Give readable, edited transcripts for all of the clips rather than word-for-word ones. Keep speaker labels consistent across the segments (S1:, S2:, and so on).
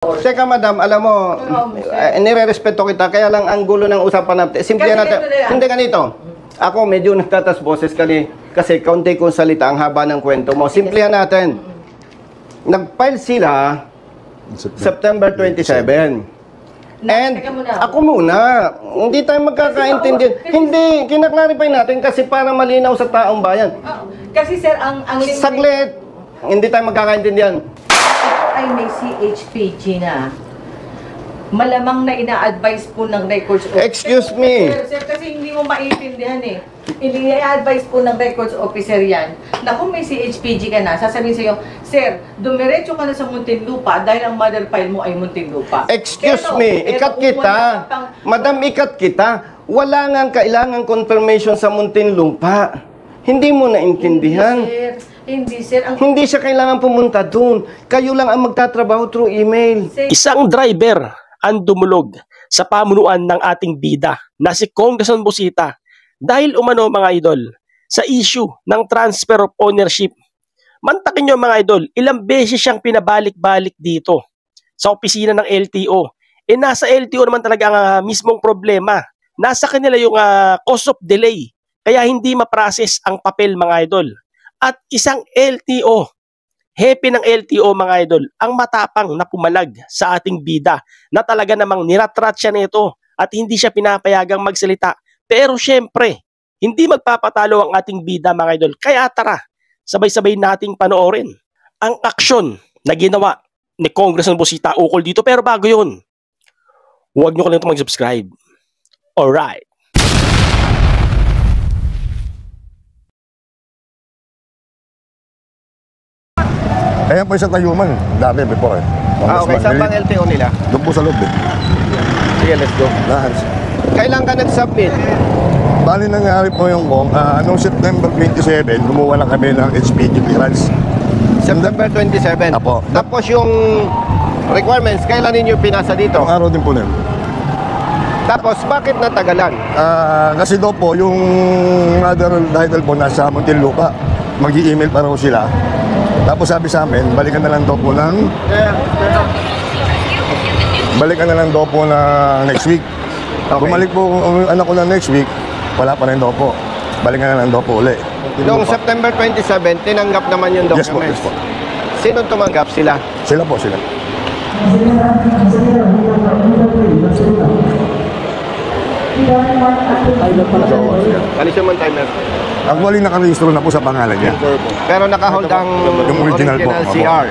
S1: Teka madam, alam mo, nire-respeto kita, kaya lang ang gulo ng usapan natin. Simple natin. Hindi ganito. Ako medyo nagtatas boses kasi kaunti kong salita ang haba ng kwento mo. Simple natin. Nag-file sila September 27. And ako muna, hindi tayo magkakaintindihan. Hindi, kinaklarify natin kasi para malinaw sa taong bayan.
S2: Kasi sir, ang
S1: saglit, hindi tayo magkakaintindihan.
S2: Ay may CHPG na. Malamang na ina-advise po ng records officer.
S1: Excuse me.
S2: Sir, kasi hindi mo maiintindihan eh. Ini-advise po ng records officer yan na kung may CHPG ka na, sasabihin sa'yo, Sir, dumiretso ka na sa Muntinlupa dahil ang mother file mo ay Muntinlupa.
S1: Excuse me, ikat kita. Madam, ikat kita. Wala nga kailangan confirmation sa Muntinlupa. Hindi mo naintindihan.
S2: Hindi, sir.
S1: Hindi siya kailangan pumunta doon. Kayo lang ang magtatrabaho through email.
S3: Isang driver ang dumulog sa pamunuan ng ating bida na si Congressman Busita dahil umano mga idol sa issue ng transfer of ownership. Mantakin nyo mga idol, ilang beses siyang pinabalik-balik dito sa opisina ng LTO. Nasa LTO naman talaga ang mismong problema. Nasa kanila yung cause of delay. Kaya hindi ma-process ang papel mga idol. At isang LTO, hepe ng LTO mga idol, ang matapang na pumalag sa ating bida na talaga namang niratrat siya nito at hindi siya pinapayagang magsalita. Pero syempre, hindi magpapatalo ang ating bida mga idol. Kaya tara, sabay-sabay nating panoorin ang aksyon na ginawa ni Congressman Busita ukol dito. Pero bago yun, huwag nyo kalimutan mag-subscribe. Alright.
S4: Ayan po isang tayuman. Dati before eh.
S1: Okay, saan bang LTO nila?
S4: Doon po sa loob eh.
S1: Sige, let's go. Kailan ka nag-submit?
S4: Bali nangyari po yung kung, noong September 27, lumuha lang kami ng HPG clearance.
S1: September 27?
S4: Apo.
S1: Tapos yung requirements, kailan ninyo pinasa dito?
S4: Ang araw din po nun.
S1: Tapos, bakit natagalan?
S4: Kasi daw po, yung mother title po nasa Muntinlupa. Mag-i-email pa raw sila. Tapos sabi sa amin, balikan na lang daw po ng next week.
S1: Okay.
S4: Bumalik po ang anak ko na next week, wala pa rin daw po. Balikan na lang daw po uli.
S1: Noong September 27, tinanggap naman yung documents.
S4: Yes po, yes po.
S1: Sino tumanggap? Sila?
S4: Sila po, sila.
S1: Alis yung timer.
S4: Actually, nakarehistro na po sa pangalan niya.
S1: Pero naka-hold ang
S4: Yung original po.
S1: CR.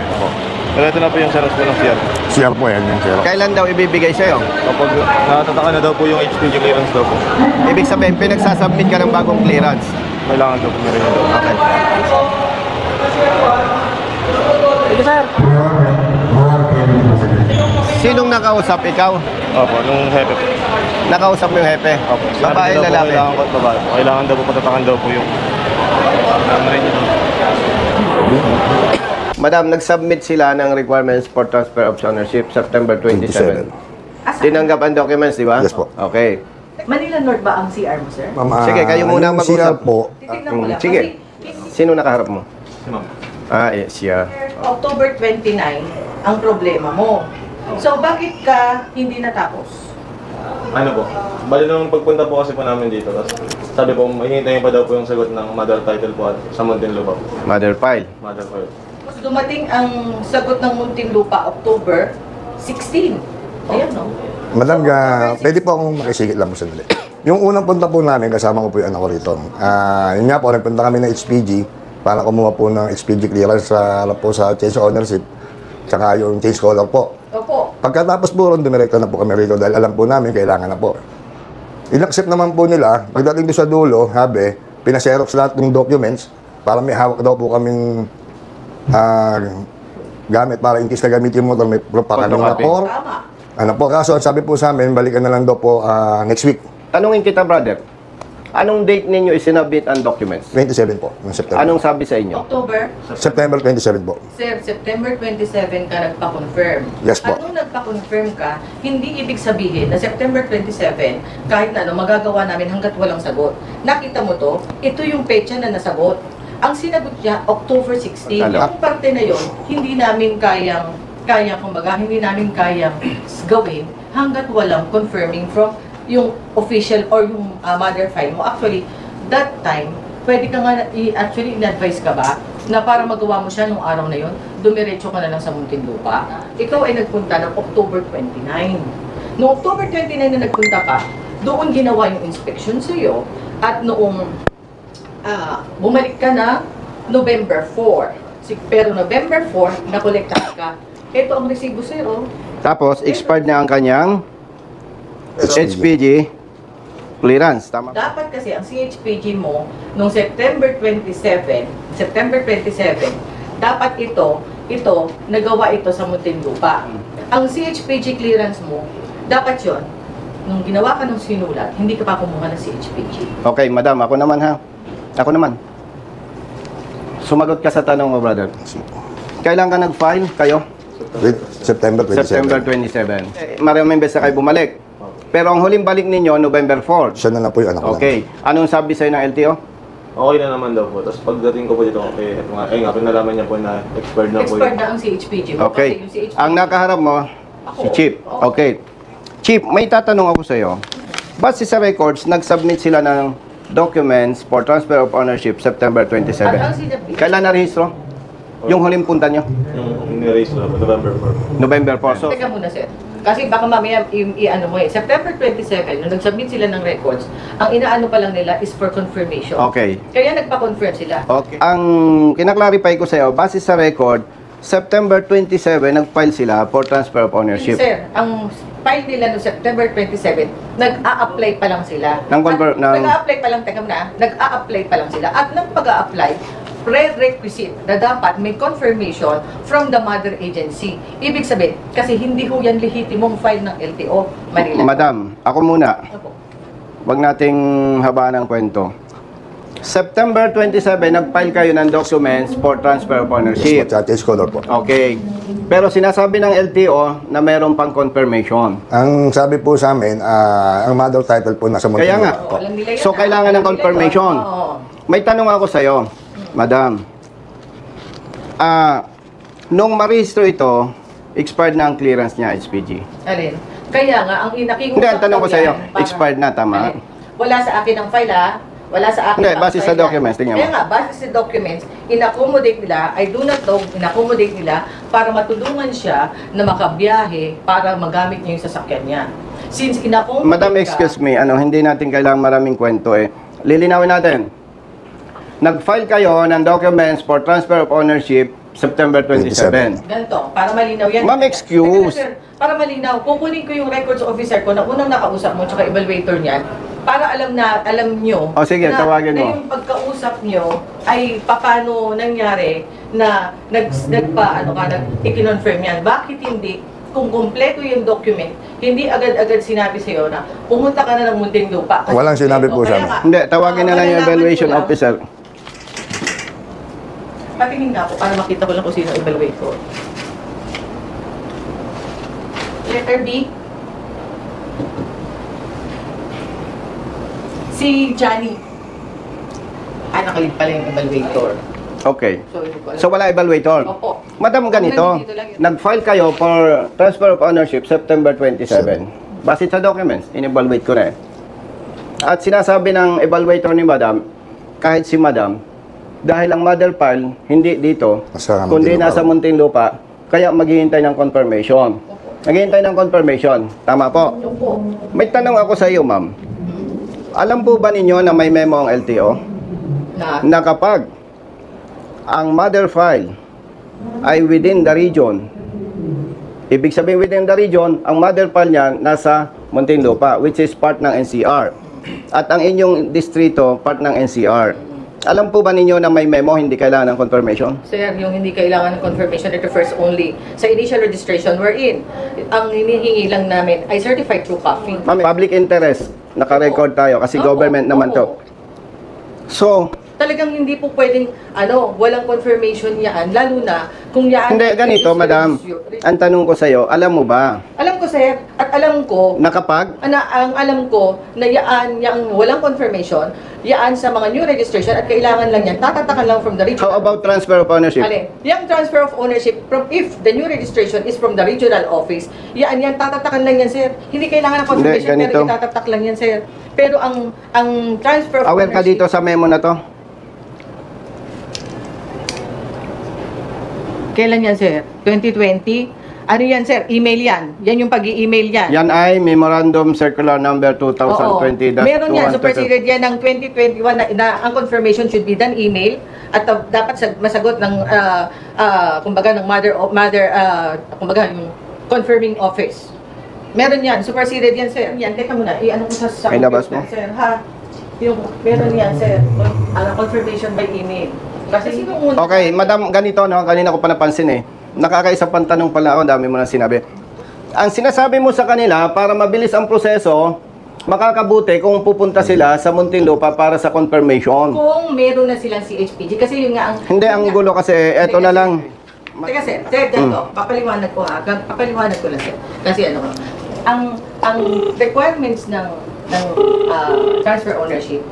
S5: Pero ito na po yung saras po ng CR.
S4: CR po yan, yung CR.
S1: Kailan daw ibibigay sa'yo?
S5: Kapag natataka na daw po yung HPG clearance daw po,
S1: Ibig sabihin, pinagsasubmit ka ng bagong clearance.
S5: kailangan daw po meron daw.
S1: Okay. Sinong nakausap? Ikaw?
S5: Opo, nung hepe po.
S1: Nakausap mo yung hepe?
S5: Opo.
S1: Babae,
S5: Sinabi daw po,
S1: lalaki?
S5: Kailangan ko at babae po. Kailangan daw po patatakan daw po yung
S1: Madam, nag-submit sila ng requirements for transfer of ownership September 27. Tinanggap ang documents, di ba?
S4: Yes po.
S1: Okay.
S2: Manila North ba ang CR mo, sir?
S1: Sige, kayo muna
S4: yung
S1: mag-usap.
S4: CR po,
S2: Titignan ko lang.
S1: Sige. Sino nakaharap mo?
S5: si ma'am.
S1: Siya.
S2: October 29 ang problema mo. So, bakit ka hindi natapos?
S5: Ano po? Bali nung pagpunta po kasi po namin dito, tapos sabi po, hihintayin pa daw po yung sagot ng mother title po at sa Muntinlupa po.
S1: Mother file.
S5: Mother file.
S2: Tapos dumating ang sagot ng Muntinlupa October 16. Ayan, no?
S4: Madam, pwede po akong makisigit lang po sandali. Yung unang punta po namin, kasama ko po yung anak ko rito. Yun nga po, nagpunta kami ng HPG para kumuha po ng HPG clearance sa change of ownership tsaka yung change color po.
S2: Opo.
S4: Pagkatapos po ron, dumirekta na po kami rito dahil alam po namin kailangan na po. In-accept naman po nila, pagdating doon sa dulo, pinaserox lahat ng documents para may hawak daw po kaming gamit para in case na gamitin mo may para kaming rapor.
S2: Tama.
S4: Ano po, kaso sabi po sa amin, balikan na lang daw po next week.
S1: Tanungin kita, brother. Anong date ninyo isinabit ang documents?
S4: 27 po, ng September.
S1: Anong sabi sa inyo?
S2: October,
S4: September 27 po.
S2: sir, September 27 ka nagpa-confirm.
S4: Yes po.
S2: Anong nagpa-confirm ka, hindi ibig sabihin na September 27, kahit na ano, magagawa namin hanggat walang sagot. Nakita mo to, ito yung petsa na nasagot. Ang sinagot niya, October 16.
S1: Alam.
S2: Yung parte na yon, hindi namin kayang kaya, kumbaga, hindi namin kayang gawin hanggat walang confirming from yung official or yung mother file mo. Actually, that time, pwede ka nga, actually, in-advise ka ba na para magawa mo siya nung araw na yon, dumiretso ka na lang sa Muntinlupa. Ikaw ay nagpunta ng October 29. Noong October 29 na nagpunta ka, doon ginawa yung inspection sa'yo at noong bumalik ka na November 4. Pero November 4, nakolekta ka. Ito ang resibo sa'yo.
S1: Tapos, expired na ang kanyang HPG clearance. Tama.
S2: Dapat kasi ang CHPG mo noong September 27, dapat ito nagawa ito sa Muntinlupa. Ang CHPG clearance mo, dapat yon nung ginawa ka ng sinulat, hindi ka pa kumuha ng CHPG.
S1: Okay, madam, ako naman ha. Ako naman. Sumagot ka sa tanong mo, brother. Kailan ka nag-file? Kayo?
S4: September 27.
S1: September 27. Maraming beses na kayo bumalik. Pero ang huling balik ninyo, November 4.
S4: Siya na lang po yung anak ko.
S1: Okay. Anong sabi sa'yo ng LTO?
S5: Okay na naman daw po. Tapos pagdating ko po dito, pinalaman niya po na expired na po
S2: Expired na ang CHPG mo.
S1: Okay.
S2: Kasi yung CHPG,
S1: Ang nakaharap mo, si Chief.
S2: Oo.
S1: Okay. Chief, may tatanong ako sa'yo. Base sa records, nag-submit sila ng documents for transfer of ownership September
S2: At ang
S1: 27.
S2: sinabi,
S1: Kailan na-rehistro? Yung huling punta nyo?
S5: yung in-erase na po, November 4.
S1: November 4. So,
S2: teka muna sir. Kasi baka mamaya i-ano mo September 27, nung nag-submit sila ng records, ang inaano pa lang nila is for confirmation.
S1: okay.
S2: Kaya nagpa-confirm sila.
S1: Okay. Ang kinaklarify ko sa'yo, base sa record, September 27, nag-file sila for transfer of ownership.
S2: Sir, ang file nila noong September 27, nag-a-apply pa lang sila. Nag-a-apply pa lang, teka muna, nag-a-apply pa lang sila. At nang pag-a-apply, prerequisite na dapat may confirmation from the mother agency. Ibig sabihin, kasi hindi ho yan lehitimong file ng LTO Manila.
S1: Madam, ako muna.
S2: Opo.
S1: Wag nating habaan ng kwento. September 27, nag-file kayo ng documents for transfer of ownership.
S4: Sa change color po.
S1: Okay. Pero sinasabi ng LTO na mayroon pang confirmation.
S4: Ang sabi po sa amin, ang mother title po nasa
S1: Kaya nga.
S4: Muntinlupa po.
S2: Alam nila yan,
S1: So, kailangan ng
S2: alam nila
S1: confirmation.
S2: yun. Oo.
S1: May tanong ako sa'yo, madam. Nung marehistro ito, expired na ang clearance niya, HPG.
S2: Alin? Kaya nga, ang inakiusap
S1: Hindi, ang tanong ko
S2: daw
S1: sa'yo,
S2: yan, para-
S1: expired na, tama?
S2: Alin? Wala sa akin ang file ha. Wala sa akin
S1: Hindi,
S2: ang
S1: base sa
S2: file, ha?
S1: documents, tingnan mo.
S2: Kaya nga, base sa documents, in-accommodate nila, I do not know, in-accommodate nila para matulungan siya na makabiyahe para magamit niya yung sasakyan niya. Since in-accommodate
S1: Madam, excuse me, hindi natin kailangan maraming kwento eh. Lilinawin natin. Nag-file kayo ng documents for transfer of ownership September 27.
S2: Ganito, para malinaw yan.
S1: Ma'am, excuse.
S2: Teka, sir, para malinaw, kukunin ko yung records officer ko na unang nakausap mo tsaka evaluator niyan para alam nyo
S1: O, sige, tawagin
S2: na
S1: mo.
S2: yung pagkausap nyo ay paano nangyari na ikinonfirm yan. Bakit hindi? Kung kumpleto yung document, hindi agad-agad sinabi sa'yo na pumunta ka na ng Muntinlupa. Kasi
S4: Walang sinabi po
S2: kumpleto.
S4: sa
S2: Kaya
S4: amin.
S2: nga,
S1: Hindi, tawagin na lang yung
S2: malalaman
S1: evaluation
S2: ko lang.
S1: officer.
S2: Patingin nga po para makita ko lang kung sino evaluator. Letter B. Si Johnny. Nakalip pala yung evaluator.
S1: Okay.
S2: So, hindi ko alam.
S1: So, wala evaluator.
S2: Opo.
S1: Madam, ganito,
S2: Dito lang yun.
S1: nag-file kayo for transfer of ownership September 27. Base sa documents, in-evaluate ko na eh. At sinasabi ng evaluator ni Madam, kahit si Madam, dahil ang mother file hindi dito,
S4: Nasa
S1: kundi
S4: Muntinlupa.
S1: nasa Muntinlupa, kaya maghihintay ng confirmation. Maghihintay ng confirmation. Tama po.
S2: Opo.
S1: May tanong ako sa iyo, ma'am. Alam po ba ninyo na may memo ang LTO? Na kapag ang mother file ay within the region, ibig sabihin within the region, ang mother file niya nasa Muntinlupa, which is part ng NCR. At ang inyong distrito, part ng NCR. Alam po ba ninyo na may memo, hindi kailangan ng confirmation?
S2: Sir, yung hindi kailangan ng confirmation, it refers only sa initial registration we're in. Ang hinihingi lang namin ay certified true copy.
S1: Ma'am, public interest, naka-record tayo kasi
S2: Opo,
S1: government naman to.
S2: opo.
S1: So,
S2: Talagang hindi po pwedeng, walang confirmation yan, lalo na kung yan...
S1: hindi, ganito, madam. Ang tanong ko sa'yo, alam mo ba?
S2: Alam ko, sir, at alam ko,
S1: Nakapag?
S2: ang alam ko na yung walang confirmation, yaan sa mga new registration at kailangan lang yan, tatatakan lang from the regional.
S1: How about transfer of ownership?
S2: Alin, yung transfer of ownership, if the new registration is from the regional office, yan, tatatakan lang yan, sir. Hindi kailangan ng confirmation,
S1: Hindi,
S2: pero
S1: ganito.
S2: itatatak lang yan, sir. Pero ang transfer of
S1: Aware ka dito sa memo na to?
S2: Kailan yan, sir? 2020? Ano yan, sir? Email yan. Yan yung pag-i-email yan.
S1: Yan ay Memorandum Circular Number 2020-212.
S2: Meron yan. Superseded yan ng 2021 na ang confirmation should be done email at dapat masagot ng kumbaga ng kumbaga yung confirming office. Meron yan. Superseded yan, sir. Yan. Teka muna. I-ano ko sa
S1: Ay, labas mo.
S2: sir, ha? Yung meron yan, sir. Confirmation by email. Kasi sino una?
S1: Okay, madam, ganito, no? Kanina ko pa napansin eh. Nakakaisang pantanong pala ako, dami mo na sinabi. Ang sinasabi mo sa kanila, para mabilis ang proseso, makakabuti kung pupunta sila sa Muntinlupa para sa confirmation.
S2: Kung meron na silang CHPG. Kasi yun nga ang...
S1: Hindi, ang gulo kasi, eto na lang.
S2: Teka, sir, ganito, papaliwanag ko ha. Papaliwanag ko lang, sir. Kasi ano, ang requirements ng transfer ownership,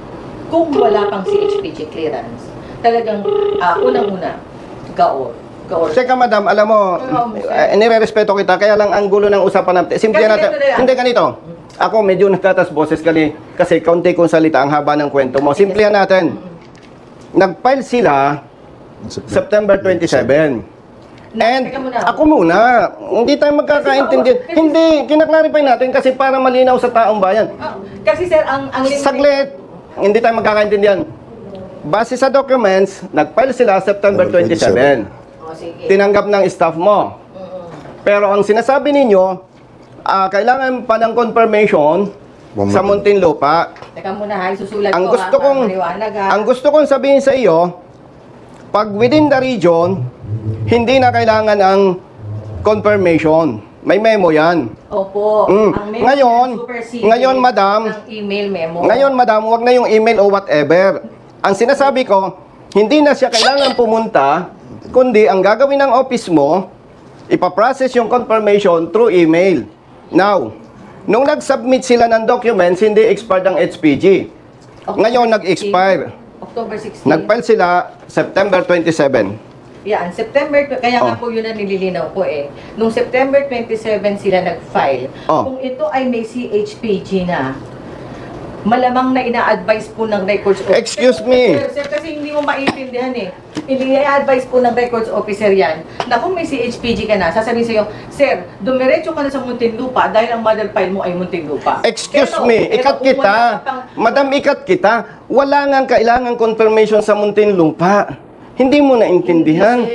S2: kung wala pang CHPG clearance, talagang unang-una, gaor.
S1: Teka, madam, alam mo, nire-respeto kita, kaya lang ang gulo ng usapan natin. Simple
S2: Kasi
S1: natin.
S2: ito na yan.
S1: Hindi, ganito. Ako, medyo nagtatas boses kasi kaunti kong salita, ang haba ng kwento mo. Simple natin. Nag-file sila September 27. And
S2: Teka muna.
S1: ako muna, hindi tayo magkakaintindihan. Hindi, kinaklarify natin kasi para malinaw sa taong bayan.
S2: Kasi sir, ang
S1: Saglit, hindi tayo magkakaintindihan. Base sa documents, nag-file sila September 27.
S2: Sige.
S1: Tinanggap ng staff mo. Pero ang sinasabi ninyo, kailangan pa ng confirmation sa Muntinlupa.
S2: Teka muna ha, isusulat
S1: Ang
S2: ko
S1: gusto
S2: ha,
S1: kong
S2: maliwanag, ha.
S1: ang gusto kong sabihin sa iyo, pag within the region, hindi na kailangan ang confirmation. May memo 'yan.
S2: Opo.
S1: Mm.
S2: Ang memo
S1: Ngayon,
S2: supersede
S1: ngayon, madam,
S2: ng email memo.
S1: Ngayon, madam, wag na yung email o whatever. Ang sinasabi ko, hindi na siya kailangan pumunta, kundi ang gagawin ng office mo, ipaprocess yung confirmation through email. Now, nung nag-submit sila ng documents, hindi expired ang HPG. Ngayon, nag-expire.
S2: October 16.
S1: Nag-file sila September 27.
S2: Yan, September, kaya nga po yun ang nililinaw ko eh. Nung September 27 sila nag-file.
S1: Oh.
S2: Kung ito ay may CHPG na, malamang na ina-advise po ng records officer.
S1: Excuse me.
S2: Sir, kasi hindi mo maiintindihan eh. Ini-advise po ng records officer yan na kung may CHPG ka na, sasabihin sa'yo, Sir, dumiretso ka na sa Muntinlupa dahil ang mother file mo ay Muntinlupa.
S1: Excuse
S2: Pero
S1: me, ikat
S2: kung
S1: kita.
S2: wala ka pang-
S1: Madam, ikat kita. Wala nga kailangan confirmation sa Muntinlupa. Hindi mo naintindihan.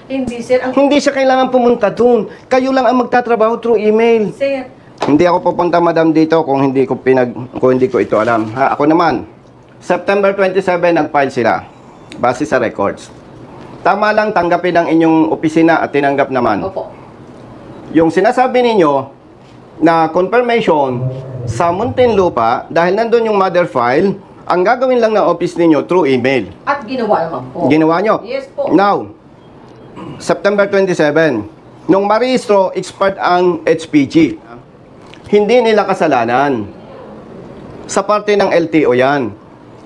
S2: Hindi, sir.
S1: Hindi siya kailangan pumunta doon. Kayo lang ang magtatrabaho through email.
S2: Sir,
S1: Hindi ako pupunta, madam, dito kung hindi ko ito alam. Ha, ako naman. September 27 nag-file sila base sa records. Tama lang tanggapin ang inyong opisina at tinanggap naman.
S2: opo.
S1: Yung sinasabi ninyo na confirmation sa Muntinlupa dahil nandun yung mother file, ang gagawin lang ng office ninyo through email.
S2: At ginawa naman po.
S1: Ginawa nyo?
S2: Yes po.
S1: Now, September 27, nung marehistro, expired ang HPG. Hindi nila kasalanan. Sa parte ng LTO yan.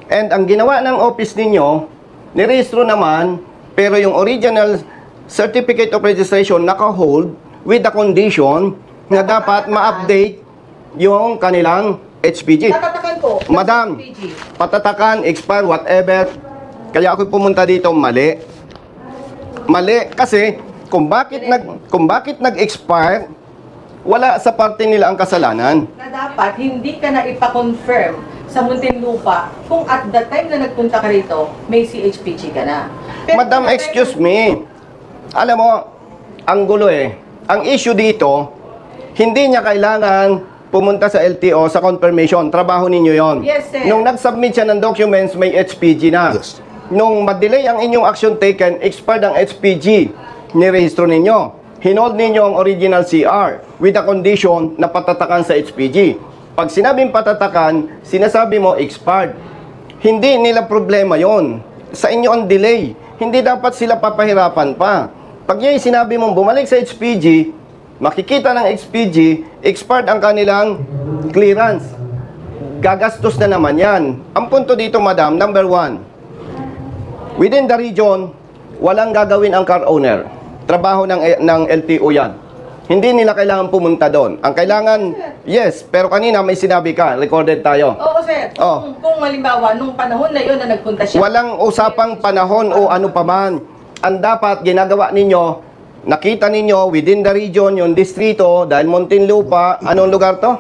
S1: And ang ginawa ng office ninyo, nirehistro naman, pero yung original certificate of registration naka-hold with the condition na dapat ma-update yung kanilang HPG.
S2: Tatatakan po.
S1: Madam,
S2: CHPG.
S1: patatakan, expire, whatever. Kaya ako pumunta dito, mali. Mali kasi kung bakit nag-expire, wala sa parte nila ang kasalanan.
S2: Na dapat hindi ka na ipa-confirm sa Muntinlupa kung at the time na nagpunta ka rito, may CHPG ka na. Pero
S1: Madam,
S2: kung
S1: excuse me. Alam mo, ang gulo eh. Ang issue dito, hindi niya kailangan pumunta sa LTO sa confirmation. Trabaho ninyo yon.
S2: Yes, sir.
S1: Nung nag-submit siya ng documents, may HPG na.
S4: Yes.
S1: Nung ma-delay ang inyong action taken, expired ang HPG, nirehistro ninyo. Hinold ninyo ang original CR with the condition na patatakan sa HPG. Pag sinabing patatakan, sinasabi mo expired. Hindi nila problema yon. Sa inyo ang delay. Hindi dapat sila papahirapan pa. Pag yung sinabi mong bumalik sa HPG, makikita ng HPG, expired ang kanilang clearance. Gagastos na naman yan. Ang punto dito, madam, number 1, within the region, walang gagawin ang car owner. Trabaho ng LTO yan. Hindi nila kailangan pumunta doon. Ang kailangan, yes, pero kanina may sinabi ka, recorded tayo.
S2: Oo, sir.
S1: Oh.
S2: Kung halimbawa, nung panahon na yun na nagpunta siya.
S1: Walang usapang panahon o ano paman. Ang dapat ginagawa ninyo, nakita ninyo within the region, yung distrito, dahil Muntinlupa, anong lugar to?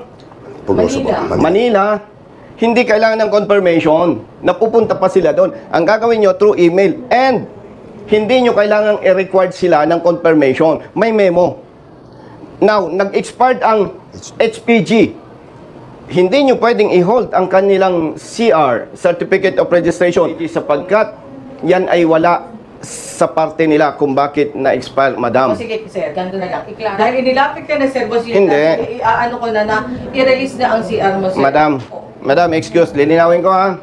S4: Pugoso po.
S2: Manila.
S1: Manila, hindi kailangan ng confirmation. Napupunta pa sila doon. Ang gagawin nyo through email. And, hindi nyo kailangan i-required sila ng confirmation. May memo. Now, nag-expired ang HPG. Hindi nyo pwedeng i-hold ang kanilang CR, Certificate of Registration, sapagkat yan ay wala sa parte nila kung bakit na-expire, madam.
S2: O sige, sir, ganito na lang. Dahil inilapit ka na, sir, boss, yun
S1: Hindi.
S2: ano ko na i-release na ang CR mo, sir.
S1: Madam, excuse, lilinawin ko ha.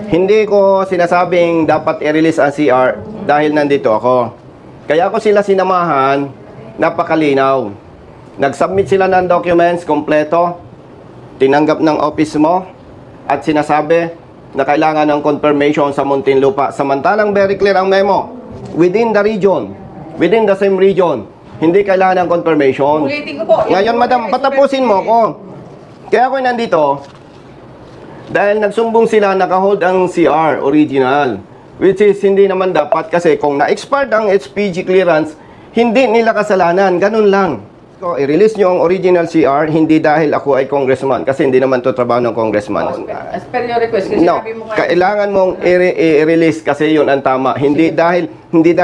S1: Hindi ko sinasabing dapat i-release ang CR dahil nandito ako. Kaya ako sila sinamahan, napakalinaw. Nag-submit sila ng documents kompleto, tinanggap ng office mo, at sinasabi na kailangan ng confirmation sa Muntinlupa. Samantalang very clear ang memo. Within the region, within the same region, hindi kailangan ng confirmation.
S2: Ulitin ko po.
S1: Ngayon, madam, patapusin mo ako. Kaya ako nandito, dahil nagsumbong sila, naka-hold ang CR, original. Which is, hindi naman dapat kasi kung na-expired ang HPG clearance, hindi nila kasalanan. Ganun lang. So, i-release nyo ang original CR, hindi dahil ako ay congressman. Kasi hindi naman to trabaho ng congressman.
S2: As per your request, kasi
S1: No,
S2: sabi mo nga.
S1: kailangan mong i-release kasi yun ang tama. Hindi dahil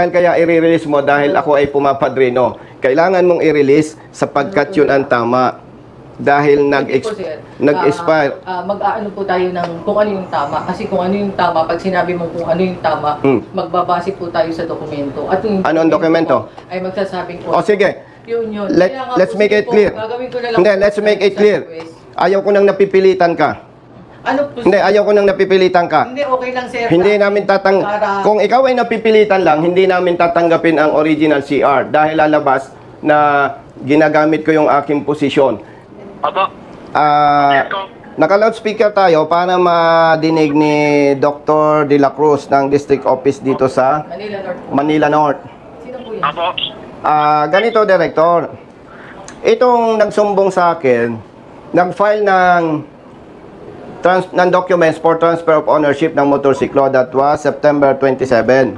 S1: kaya i-release mo dahil ako ay pumapadrino. Kailangan mong i-release sapagkat yun ang tama. Dahil nag-expire.
S2: Mag-aano po tayo ng kung ano yung tama. Kasi kung ano yung tama, pag sinabi mo kung ano yung tama, magbabase po tayo sa dokumento. At yung
S1: Ano ang dokumento?
S2: Ay magsasabing po.
S1: O sige,
S2: Yun. Kaya nga
S1: let's
S2: po,
S1: make
S2: sige
S1: it
S2: po,
S1: clear.
S2: gagawin ko na lang
S1: Hindi,
S2: po
S1: let's
S2: sa
S1: make it
S2: sa
S1: clear.
S2: request.
S1: Ayaw ko nang napipilitan ka.
S2: Ano po?
S1: Hindi, ayaw ko nang napipilitan ka.
S2: Hindi, okay lang, sir.
S1: Hindi namin
S2: Para-
S1: kung ikaw ay napipilitan lang, hindi namin tatanggapin ang original CR dahil lalabas na ginagamit ko yung aking posisyon.
S6: Opo.
S1: Naka-loudspeaker tayo para madinig ni Dr. De La Cruz ng District Office dito sa
S2: Manila North.
S1: Manila North.
S2: Sino po yan?
S6: Opo.
S1: Ganito, Director. Itong nagsumbong sa akin, nag-file ng documents for transfer of ownership ng motorsiklo. That was September 27.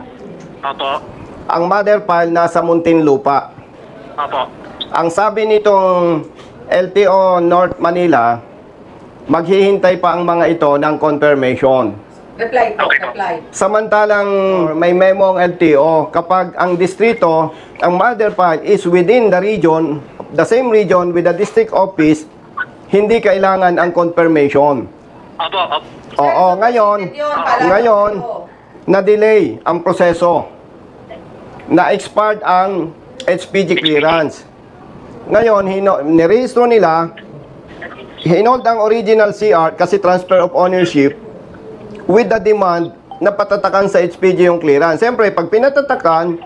S6: Opo.
S1: Ang mother file nasa Muntinlupa.
S6: Opo.
S1: Ang sabi nitong LTO North Manila, maghihintay pa ang mga ito ng confirmation.
S2: Reply po,
S6: Okay po.
S2: reply.
S1: Samantalang may memo ang LTO, kapag ang distrito, ang mother file is within the region, the same region with the district office, hindi kailangan ang confirmation.
S6: Opo.
S1: Oo, ngayon, na-delay ang proseso. Na-expired ang HPG clearance. Ngayon, nirehistro nila, hinold ang original CR kasi transfer of ownership with the demand na patatakan sa HPG yung clearance. Siyempre, pag pinatatakan,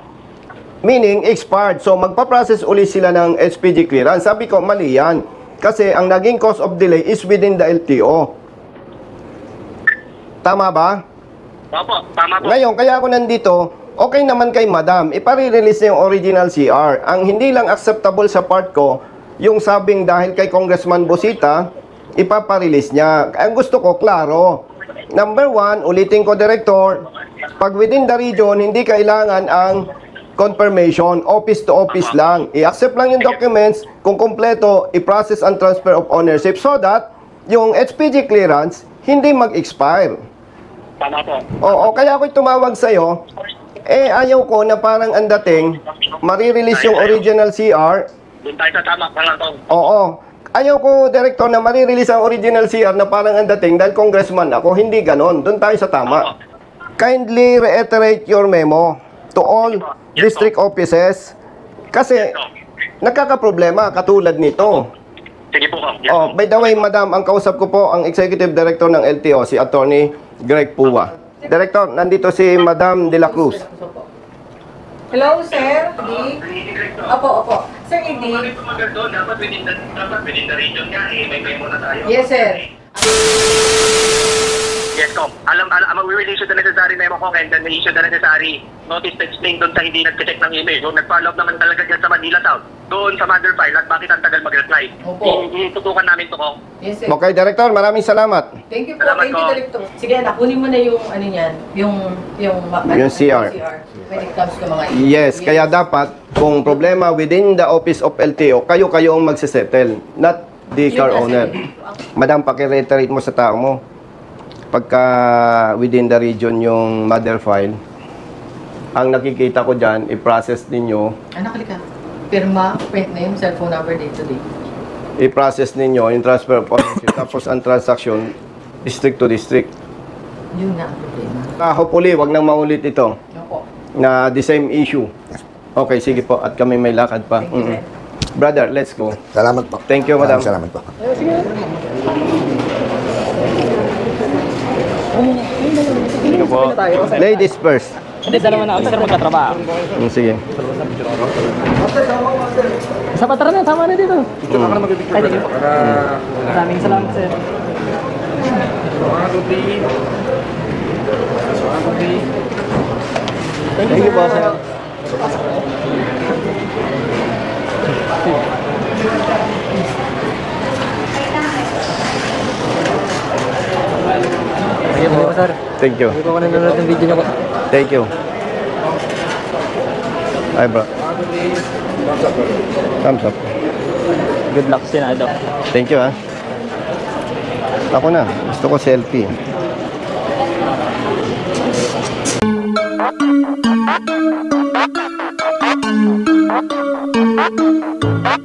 S1: meaning expired. So, magpa-process ulit sila ng HPG clearance. Sabi ko, mali yan. Kasi ang naging cause of delay is within the LTO. Tama ba?
S6: Opo. Tama po.
S1: Ngayon, kaya ako nandito, okay naman kay madam, ipare-release niya yung original CR. Ang hindi lang acceptable sa part ko, yung sabing dahil kay Congressman Busita, ipapa-release niya. Ang gusto ko, klaro. Number 1, ulitin ko, Director, pag within the region, hindi kailangan ang confirmation, office to office lang. I-accept lang yung documents, kung kompleto, i-process ang transfer of ownership so that yung HPG clearance hindi mag-expire.
S6: Tama po.
S1: Oo, kaya ako'y tumawag sa'yo, ayaw ko na parang ang dating, marirelease yung original CR.
S6: Doon tayo sa tama. Parang to.
S1: Oo. Ayaw ko, Director, na marirelease ang original CR na parang ang dating dahil congressman ako. Hindi ganon. Doon tayo sa tama. Kindly reiterate your memo to all district offices kasi nagkakaproblema katulad nito.
S6: Sige po.
S1: Oh, by the way, madam, ang kausap ko po ang Executive Director ng LTO, si Attorney Greg Pua. Director, nandito si Madam De La Cruz.
S2: Hello, sir. Opo. Sir, hindi.
S6: Dapat within the region ka eh. May memo na tayo.
S2: Yes, sir.
S6: Yes, Kong. We will issue the necessary memo, Kong, and then we issue the necessary notice to explain doon sa hindi nag-check ng email. Kung nag-follow up naman talaga dyan sa Manila South, doon sa mother file, at bakit ang tagal mag-reply.
S2: Opo.
S6: Tutukan namin to, Kong.
S2: Yes, sir.
S1: Okay, Director, maraming salamat.
S2: Thank you po.
S6: Salamat
S2: Thank you,
S6: po.
S2: Director. Sige, nakunin mo na yung ano niyan, yung
S1: CR.
S2: when it comes to mga
S1: Yes, kaya dapat, kung problema within the office of LTO, kayo ang magsisettle, not the car owner. Madam, pakireiterate mo sa tao mo. Pagka within the region yung mother file, ang nakikita ko dyan, i-process ninyo,
S2: Anak, halika. Pirma, print name, cellphone number, date to date.
S1: i-process ninyo yung transfer of ownership. Tapos ang transaction, district to district.
S2: Yun na ang problema.
S1: Hopefully, wag nang maulit ito
S2: Opo.
S1: na the same issue. Okay, sige po. At kami may lakad pa.
S2: Thank you, sir.
S1: Brother, let's go.
S4: Salamat po.
S1: Thank you, madam.
S4: Salamat po.
S1: Sige po. Ladies first.
S7: Hindi, dalawa na kami sir magkatrabaho.
S1: Sige.
S7: Sa patara na, tama na dito. Ay, dito. Maraming salamat sir.
S1: Thank you po, sir.
S7: Sige po sir.
S1: Thank you.
S7: Hindi po ako nanonood ng video niyo po.
S1: Thank you. Ay, bro. Thumbs up.
S7: Good luck Senado.
S1: Thank you, ha. Ako na. Gusto ko selfie.
S8: Thank you.